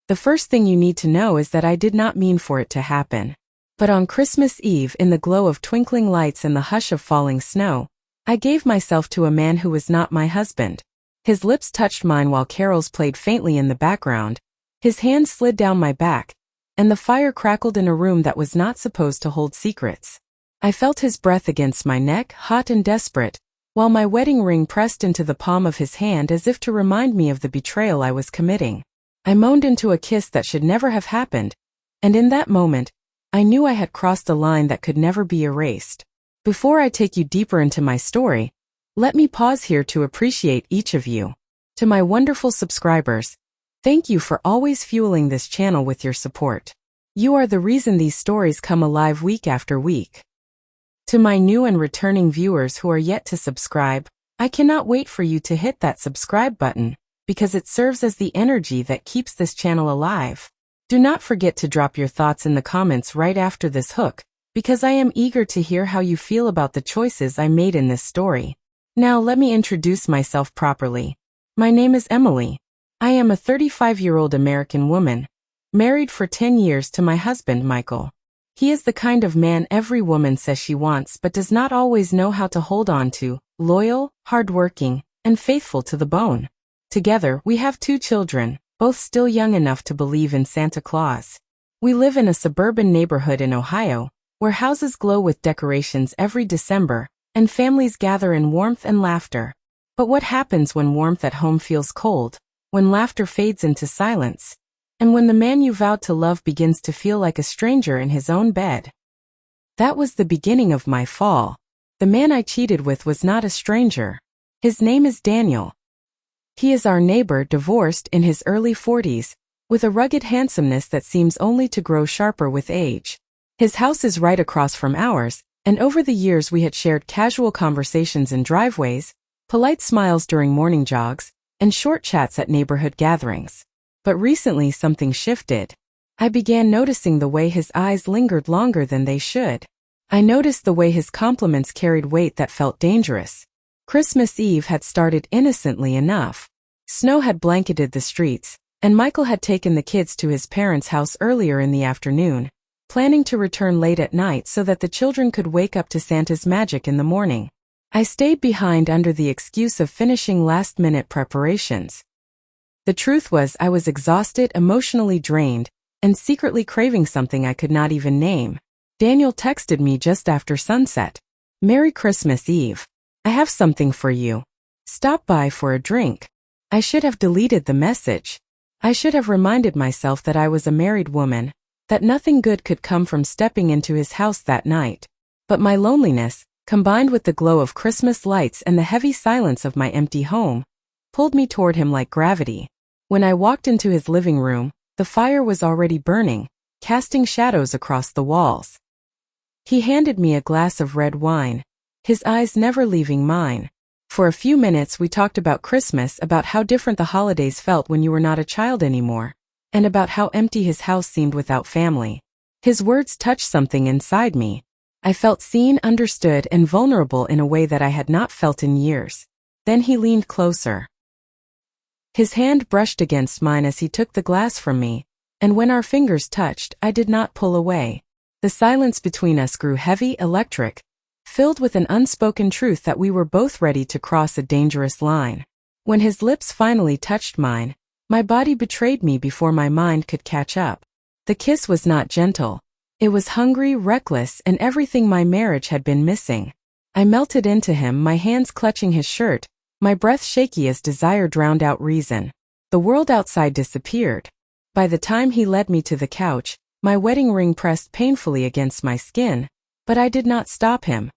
The first thing you need to know is that I did not mean for it to happen. But on Christmas Eve, in the glow of twinkling lights and the hush of falling snow, I gave myself to a man who was not my husband. His lips touched mine while carols played faintly in the background. His hands slid down my back, and the fire crackled in a room that was not supposed to hold secrets. I felt his breath against my neck, hot and desperate, while my wedding ring pressed into the palm of his hand as if to remind me of the betrayal I was committing. I moaned into a kiss that should never have happened, and in that moment, I knew I had crossed a line that could never be erased. Before I take you deeper into my story, let me pause here to appreciate each of you. To my wonderful subscribers, thank you for always fueling this channel with your support. You are the reason these stories come alive week after week. To my new and returning viewers who are yet to subscribe, I cannot wait for you to hit that subscribe button, because it serves as the energy that keeps this channel alive. Do not forget to drop your thoughts in the comments right after this hook, because I am eager to hear how you feel about the choices I made in this story. Now let me introduce myself properly. My name is Emily. I am a 35-year-old American woman, married for 10 years to my husband Michael. He is the kind of man every woman says she wants but does not always know how to hold on to, loyal, hardworking, and faithful to the bone. Together, we have 2 children, both still young enough to believe in Santa Claus. We live in a suburban neighborhood in Ohio, where houses glow with decorations every December, and families gather in warmth and laughter. But what happens when warmth at home feels cold, when laughter fades into silence, and when the man you vowed to love begins to feel like a stranger in his own bed? That was the beginning of my fall. The man I cheated with was not a stranger. His name is Daniel. He is our neighbor, divorced, in his early 40s, with a rugged handsomeness that seems only to grow sharper with age. His house is right across from ours, and over the years we had shared casual conversations in driveways, polite smiles during morning jogs, and short chats at neighborhood gatherings. But recently something shifted. I began noticing the way his eyes lingered longer than they should. I noticed the way his compliments carried weight that felt dangerous. Christmas Eve had started innocently enough. Snow had blanketed the streets, and Michael had taken the kids to his parents' house earlier in the afternoon, planning to return late at night so that the children could wake up to Santa's magic in the morning. I stayed behind under the excuse of finishing last-minute preparations. The truth was I was exhausted, emotionally drained, and secretly craving something I could not even name. Daniel texted me just after sunset. "Merry Christmas Eve. I have something for you. Stop by for a drink." I should have deleted the message. I should have reminded myself that I was a married woman, that nothing good could come from stepping into his house that night. But my loneliness, combined with the glow of Christmas lights and the heavy silence of my empty home, pulled me toward him like gravity. When I walked into his living room, the fire was already burning, casting shadows across the walls. He handed me a glass of red wine, his eyes never leaving mine. For a few minutes we talked about Christmas, about how different the holidays felt when you were not a child anymore, and about how empty his house seemed without family. His words touched something inside me. I felt seen, understood, and vulnerable in a way that I had not felt in years. Then he leaned closer. His hand brushed against mine as he took the glass from me, and when our fingers touched, I did not pull away. The silence between us grew heavy, electric, filled with an unspoken truth that we were both ready to cross a dangerous line. When his lips finally touched mine, my body betrayed me before my mind could catch up. The kiss was not gentle. It was hungry, reckless, and everything my marriage had been missing. I melted into him, my hands clutching his shirt, my breath shaky as desire drowned out reason. The world outside disappeared. By the time he led me to the couch, my wedding ring pressed painfully against my skin, but I did not stop him.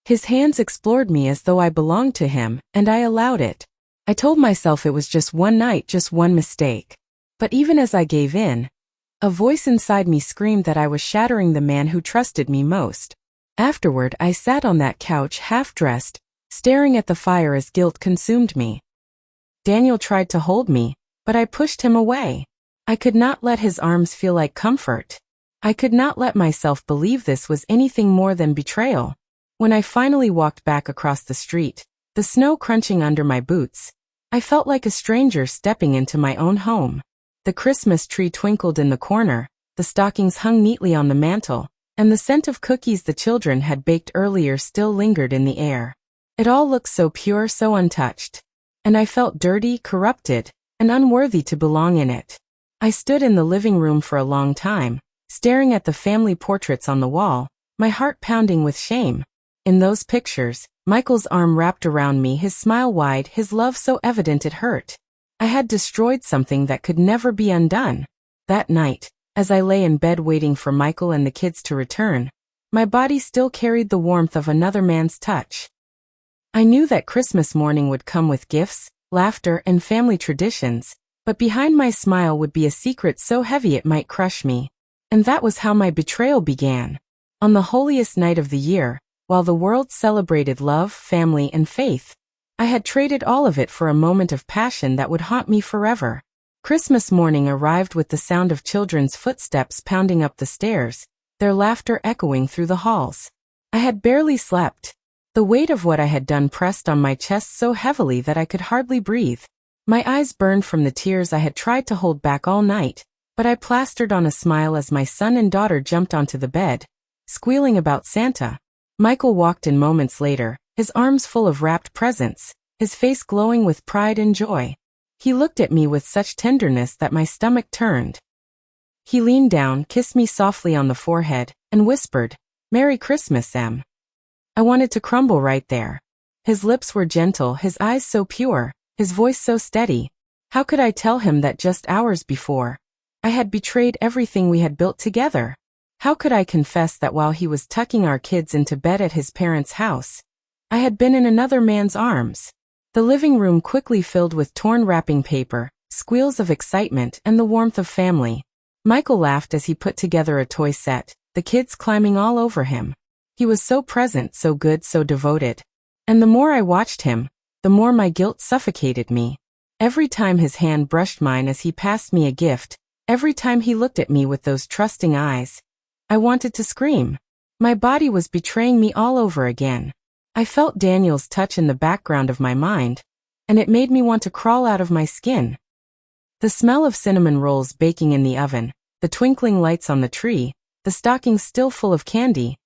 His hands explored me as though I belonged to him, and I allowed it. I told myself it was just one night, just one mistake. But even as I gave in, a voice inside me screamed that I was shattering the man who trusted me most. Afterward, I sat on that couch half-dressed, staring at the fire as guilt consumed me. Daniel tried to hold me, but I pushed him away. I could not let his arms feel like comfort. I could not let myself believe this was anything more than betrayal. When I finally walked back across the street, the snow crunching under my boots, I felt like a stranger stepping into my own home. The Christmas tree twinkled in the corner, the stockings hung neatly on the mantel, and the scent of cookies the children had baked earlier still lingered in the air. It all looked so pure, so untouched. And I felt dirty, corrupted, and unworthy to belong in it. I stood in the living room for a long time, staring at the family portraits on the wall, my heart pounding with shame. In those pictures, Michael's arm wrapped around me, his smile wide, his love so evident it hurt. I had destroyed something that could never be undone. That night, as I lay in bed waiting for Michael and the kids to return, my body still carried the warmth of another man's touch. I knew that Christmas morning would come with gifts, laughter, and family traditions, but behind my smile would be a secret so heavy it might crush me. And that was how my betrayal began. On the holiest night of the year, while the world celebrated love, family, and faith, I had traded all of it for a moment of passion that would haunt me forever. Christmas morning arrived with the sound of children's footsteps pounding up the stairs, their laughter echoing through the halls. I had barely slept. The weight of what I had done pressed on my chest so heavily that I could hardly breathe. My eyes burned from the tears I had tried to hold back all night, but I plastered on a smile as my son and daughter jumped onto the bed, squealing about Santa. Michael walked in moments later, his arms full of wrapped presents, his face glowing with pride and joy. He looked at me with such tenderness that my stomach turned. He leaned down, kissed me softly on the forehead, and whispered, "Merry Christmas, Em." I wanted to crumble right there. His lips were gentle, his eyes so pure, his voice so steady. How could I tell him that just hours before, I had betrayed everything we had built together? How could I confess that while he was tucking our kids into bed at his parents' house, I had been in another man's arms? The living room quickly filled with torn wrapping paper, squeals of excitement, and the warmth of family. Michael laughed as he put together a toy set, the kids climbing all over him. He was so present, so good, so devoted. And the more I watched him, the more my guilt suffocated me. Every time his hand brushed mine as he passed me a gift, every time he looked at me with those trusting eyes, I wanted to scream. My body was betraying me all over again. I felt Daniel's touch in the background of my mind, and it made me want to crawl out of my skin. The smell of cinnamon rolls baking in the oven, the twinkling lights on the tree, the stockings still full of candy,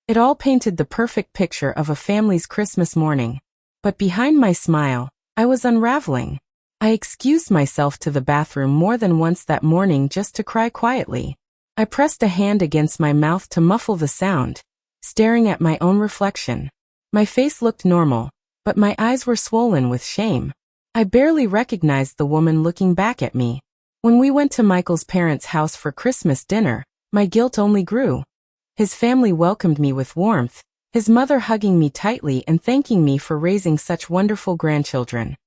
it all painted the perfect picture of a family's Christmas morning. But behind my smile, I was unraveling. I excused myself to the bathroom more than once that morning just to cry quietly. I pressed a hand against my mouth to muffle the sound, staring at my own reflection. My face looked normal, but my eyes were swollen with shame. I barely recognized the woman looking back at me. When we went to Michael's parents' house for Christmas dinner, my guilt only grew. His family welcomed me with warmth, his mother hugging me tightly and thanking me for raising such wonderful grandchildren.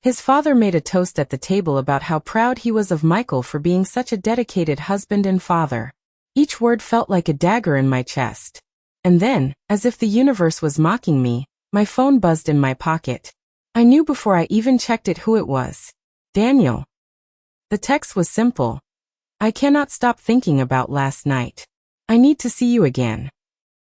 His father made a toast at the table about how proud he was of Michael for being such a dedicated husband and father. Each word felt like a dagger in my chest. And then, as if the universe was mocking me, my phone buzzed in my pocket. I knew before I even checked it who it was. Daniel. The text was simple. I cannot stop thinking about last night. I need to see you again.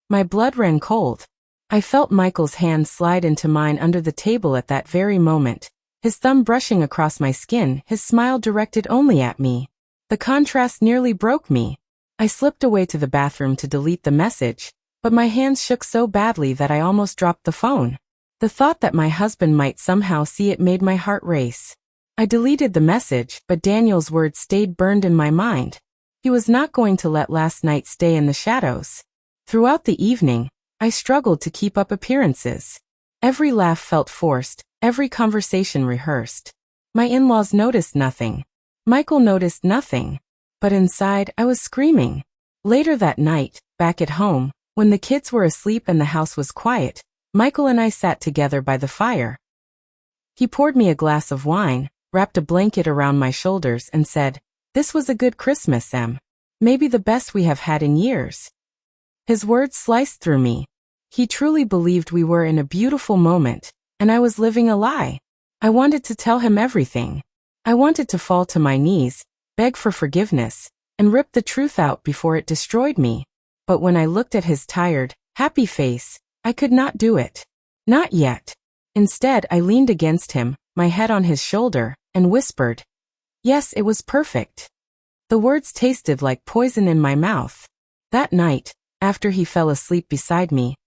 My blood ran cold. I felt Michael's hand slide into mine under the table at that very moment, his thumb brushing across my skin, his smile directed only at me. The contrast nearly broke me. I slipped away to the bathroom to delete the message, but my hands shook so badly that I almost dropped the phone. The thought that my husband might somehow see it made my heart race. I deleted the message, but Daniel's words stayed burned in my mind. He was not going to let last night stay in the shadows. Throughout the evening, I struggled to keep up appearances. Every laugh felt forced, every conversation rehearsed. My in-laws noticed nothing. Michael noticed nothing. But inside, I was screaming. Later that night, back at home, when the kids were asleep and the house was quiet, Michael and I sat together by the fire. He poured me a glass of wine, wrapped a blanket around my shoulders, and said, "This was a good Christmas, Em. Maybe the best we have had in years." His words sliced through me. He truly believed we were in a beautiful moment, and I was living a lie. I wanted to tell him everything. I wanted to fall to my knees, beg for forgiveness, and rip the truth out before it destroyed me. But when I looked at his tired, happy face, I could not do it. Not yet. Instead, I leaned against him, my head on his shoulder, and whispered, Yes, it was perfect. The words tasted like poison in my mouth. That night, after he fell asleep beside me,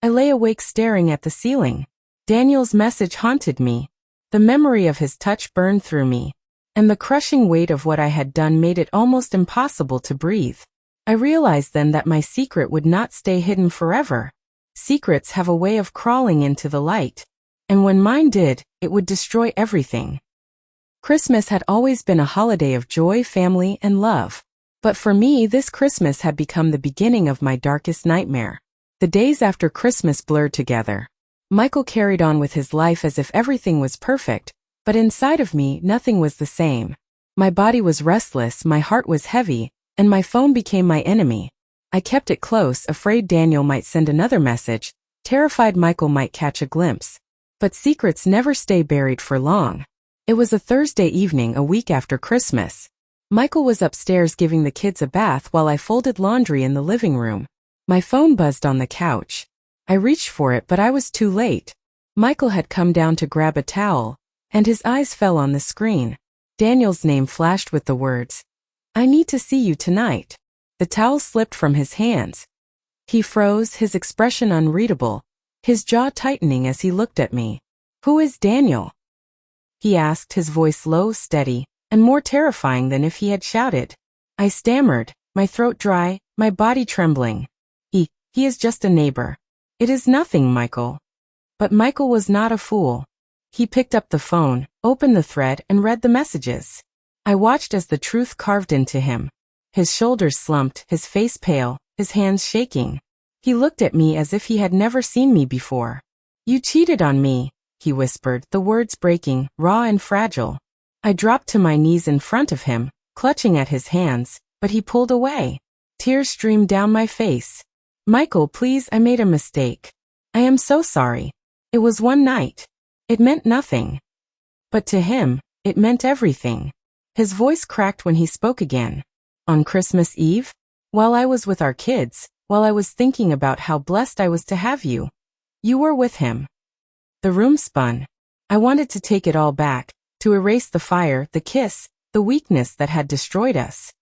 I lay awake staring at the ceiling. Daniel's message haunted me. The memory of his touch burned through me, and the crushing weight of what I had done made it almost impossible to breathe. I realized then that my secret would not stay hidden forever. Secrets have a way of crawling into the light, and when mine did, it would destroy everything. Christmas had always been a holiday of joy, family, and love. But for me, this Christmas had become the beginning of my darkest nightmare. The days after Christmas blurred together. Michael carried on with his life as if everything was perfect, but inside of me, nothing was the same. My body was restless, my heart was heavy, and my phone became my enemy. I kept it close, afraid Daniel might send another message, terrified Michael might catch a glimpse. But secrets never stay buried for long. It was a Thursday evening, a week after Christmas. Michael was upstairs giving the kids a bath while I folded laundry in the living room. My phone buzzed on the couch. I reached for it, but I was too late. Michael had come down to grab a towel, and his eyes fell on the screen. Daniel's name flashed with the words, "I need to see you tonight." The towel slipped from his hands. He froze, his expression unreadable, his jaw tightening as he looked at me. "Who is Daniel?" he asked, his voice low, steady, and more terrifying than if he had shouted. I stammered, my throat dry, my body trembling. He is just a neighbor. It is nothing, Michael. But Michael was not a fool. He picked up the phone, opened the thread, and read the messages. I watched as the truth carved into him. His shoulders slumped, his face pale, his hands shaking. He looked at me as if he had never seen me before. "You cheated on me," he whispered, the words breaking, raw and fragile. I dropped to my knees in front of him, clutching at his hands, but he pulled away. Tears streamed down my face. "Michael, please, I made a mistake. I am so sorry. It was one night. It meant nothing." But to him, it meant everything. His voice cracked when he spoke again. "On Christmas Eve? While I was with our kids, while I was thinking about how blessed I was to have you, you were with him." The room spun. I wanted to take it all back, to erase the fire, the kiss, the weakness that had destroyed us.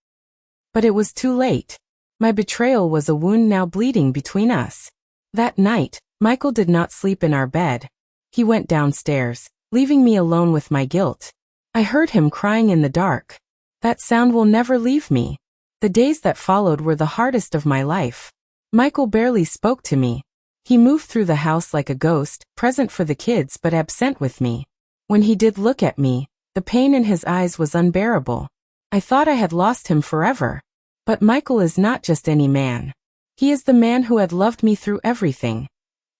But it was too late. My betrayal was a wound now bleeding between us. That night, Michael did not sleep in our bed. He went downstairs, leaving me alone with my guilt. I heard him crying in the dark. That sound will never leave me. The days that followed were the hardest of my life. Michael barely spoke to me. He moved through the house like a ghost, present for the kids but absent with me. When he did look at me, the pain in his eyes was unbearable. I thought I had lost him forever. But Michael is not just any man. He is the man who had loved me through everything.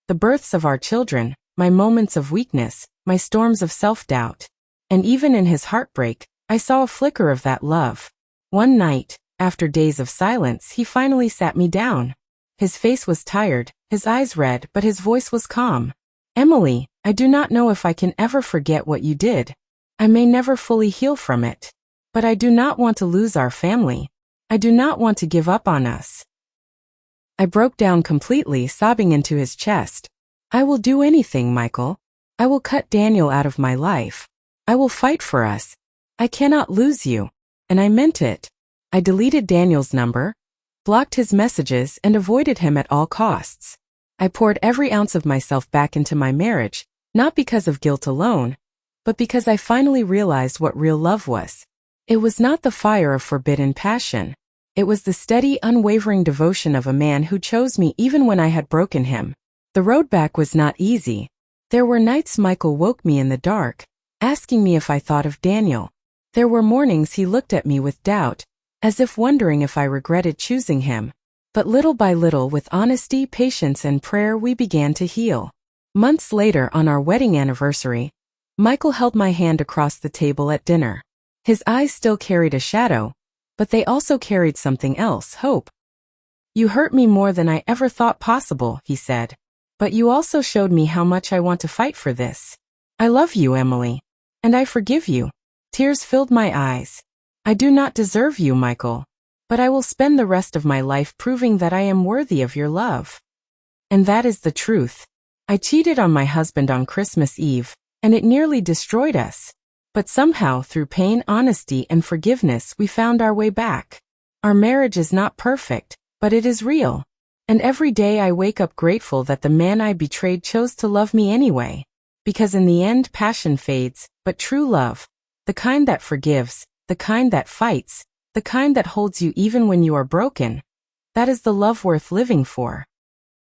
The births of our children, my moments of weakness, my storms of self-doubt. And even in his heartbreak, I saw a flicker of that love. One night, after days of silence, he finally sat me down. His face was tired, his eyes red, but his voice was calm. "Emily, I do not know if I can ever forget what you did. I may never fully heal from it. But I do not want to lose our family. I do not want to give up on us." I broke down completely, sobbing into his chest. "I will do anything, Michael. I will cut Daniel out of my life. I will fight for us. I cannot lose you." And I meant it. I deleted Daniel's number, blocked his messages, and avoided him at all costs. I poured every ounce of myself back into my marriage, not because of guilt alone, but because I finally realized what real love was. It was not the fire of forbidden passion. It was the steady, unwavering devotion of a man who chose me even when I had broken him. The road back was not easy. There were nights Michael woke me in the dark, asking me if I thought of Daniel. There were mornings he looked at me with doubt, as if wondering if I regretted choosing him. But little by little, with honesty, patience, and prayer, we began to heal. Months later, on our wedding anniversary, Michael held my hand across the table at dinner. His eyes still carried a shadow, but they also carried something else, hope. "You hurt me more than I ever thought possible," he said. "But you also showed me how much I want to fight for this. I love you, Emily. And I forgive you." Tears filled my eyes. "I do not deserve you, Michael. But I will spend the rest of my life proving that I am worthy of your love." And that is the truth. I cheated on my husband on Christmas Eve, and it nearly destroyed us. But somehow, through pain, honesty, and forgiveness, we found our way back. Our marriage is not perfect, but it is real. And every day I wake up grateful that the man I betrayed chose to love me anyway. Because in the end, passion fades, but true love, the kind that forgives, the kind that fights, the kind that holds you even when you are broken, that is the love worth living for.